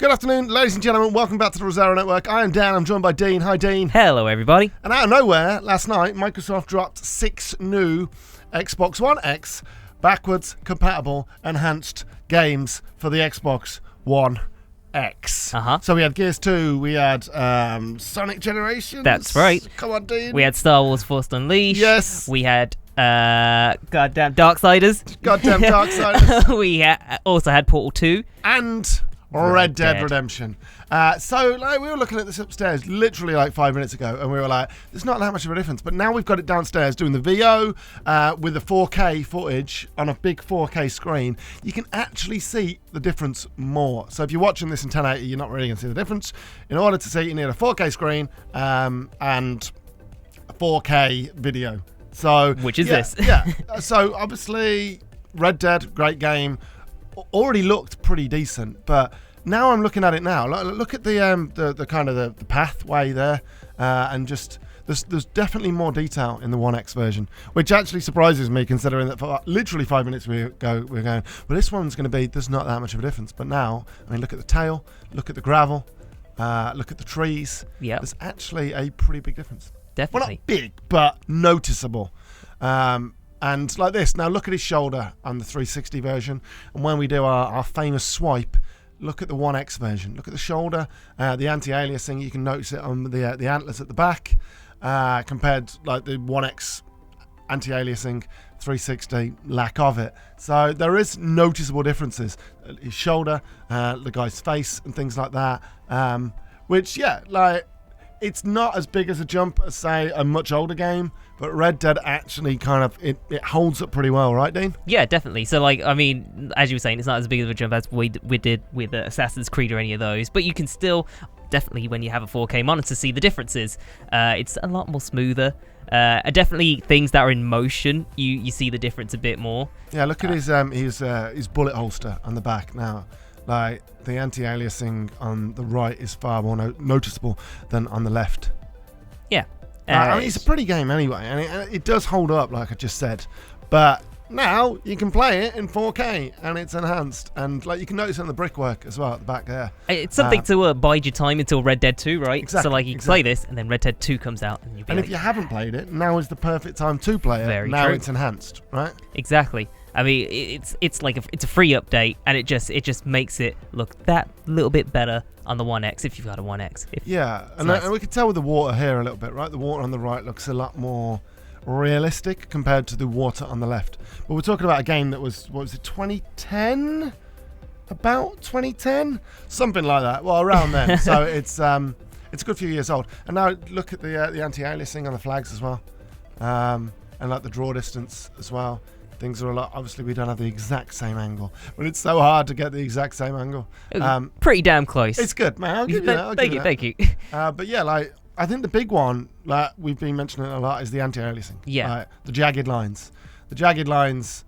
Good afternoon, ladies and gentlemen. Welcome back to the Resero Network. I am Dan. I'm joined by Dean. Hi, Dean. Hello, everybody. And out of nowhere, last night, Microsoft dropped 6 new Xbox One X backwards compatible enhanced games for the Xbox One X. So we had Gears 2, we had Sonic Generations. That's right. Come on, Dean. We had Star Wars Force Unleashed. Yes. We had goddamn Darksiders. Goddamn Darksiders. We also had Portal 2. And Red Dead Redemption. So we were looking at this upstairs literally like 5 minutes ago, and we were like, there's not that much of a difference. But now we've got it downstairs doing the VO with the 4K footage on a big 4K screen. You can actually see the difference more. So if you're watching this in 1080, you're not really going to see the difference. In order to see it, you need a 4K screen and a 4K video. So which is this? Yeah. So obviously, Red Dead, great game. Already looked pretty decent, but now I'm looking at it now. Look at the kind of the pathway there, and just there's definitely more detail in the One X version, which actually surprises me, considering that for literally 5 minutes we're going, well, this one's going to be, there's not that much of a difference. But now, I mean, look at the tail, look at the gravel, look at the trees. Yeah, there's actually a pretty big difference. Definitely. Well, not big, but noticeable. And like this, now look at his shoulder on the 360 version, and when we do our famous swipe, look at the One X version. Look at the shoulder, the anti-aliasing. You can notice it on the antlers at the back, compared like the One X anti-aliasing, 360 lack of it. So there is noticeable differences. His shoulder, the guy's face, and things like that. Which it's not as big as a jump as, say, a much older game, but Red Dead actually kind of, it holds up pretty well, right, Dean? Yeah, definitely. So, I mean, as you were saying, it's not as big of a jump as we did with Assassin's Creed or any of those, but you can still, definitely, when you have a 4K monitor, see the differences. It's a lot more smoother. Definitely things that are in motion, you see the difference a bit more. Yeah, look at his bullet holster on the back now. Like, the anti-aliasing on the right is far more noticeable than on the left. Yeah. I mean, it's a pretty game anyway, and it does hold up, like I just said. But now you can play it in 4K, and it's enhanced. And like you can notice on the brickwork as well at the back there. It's something to bide your time until Red Dead 2, right? Exactly, so you can play this, and then Red Dead 2 comes out. And if you haven't played it, now is the perfect time to play it. Very now true. It's enhanced, right? Exactly. I mean, it's a free update, and it just makes it look that little bit better on the One X if you've got a One X. And we can tell with the water here a little bit, right? The water on the right looks a lot more realistic compared to the water on the left. But we're talking about a game that was, what was it, 2010? About 2010? Something like that. Well, around then. So it's a good few years old. And now look at the anti-aliasing on the flags as well, and like the draw distance as well. Things are a lot. Obviously, we don't have the exact same angle, but it's so hard to get the exact same angle. Pretty damn close. It's good, man. I'll give you that. Thank you. But yeah, like I think the big one, like we've been mentioning a lot, is the anti-aliasing. Yeah. The jagged lines. The jagged lines.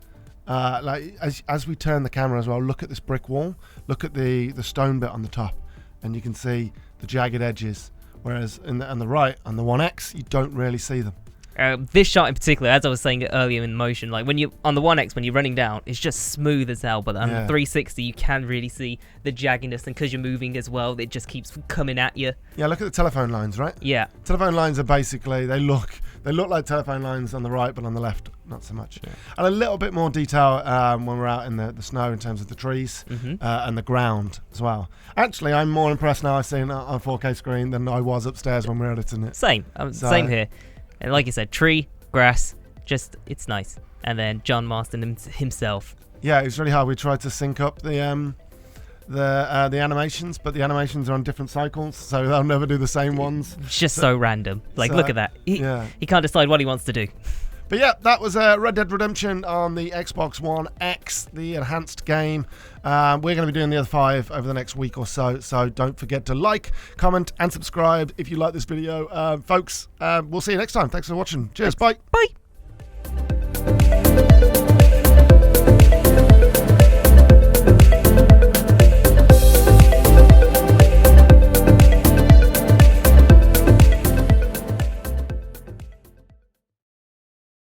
Like as we turn the camera as well, look at this brick wall. Look at the stone bit on the top, and you can see the jagged edges. Whereas on the right, on the One X, you don't really see them. This shot in particular, as I was saying earlier in motion, like when you on the One X, when you're running down, it's just smooth as hell. But on the 360, you can really see the jaggedness, and because you're moving as well, it just keeps coming at you. Yeah, look at the telephone lines, right? Yeah, telephone lines are basically they look like telephone lines on the right, but on the left, not so much. Yeah. And a little bit more detail when we're out in the snow in terms of the trees and the ground as well. Actually, I'm more impressed now I've seen it on a 4K screen than I was upstairs when we were editing it. Same here. And like you said, tree, grass, it's nice. And then John Marston himself. Yeah, it was really hard. We tried to sync up the animations, but the animations are on different cycles, so they'll never do the same ones. It's just so random. Look at that. He can't decide what he wants to do. But yeah, that was Red Dead Redemption on the Xbox One X, the enhanced game. We're going to be doing the other 5 over the next week or so, so don't forget to like, comment, and subscribe if you like this video. Folks, we'll see you next time. Thanks for watching. Cheers. Bye. Bye.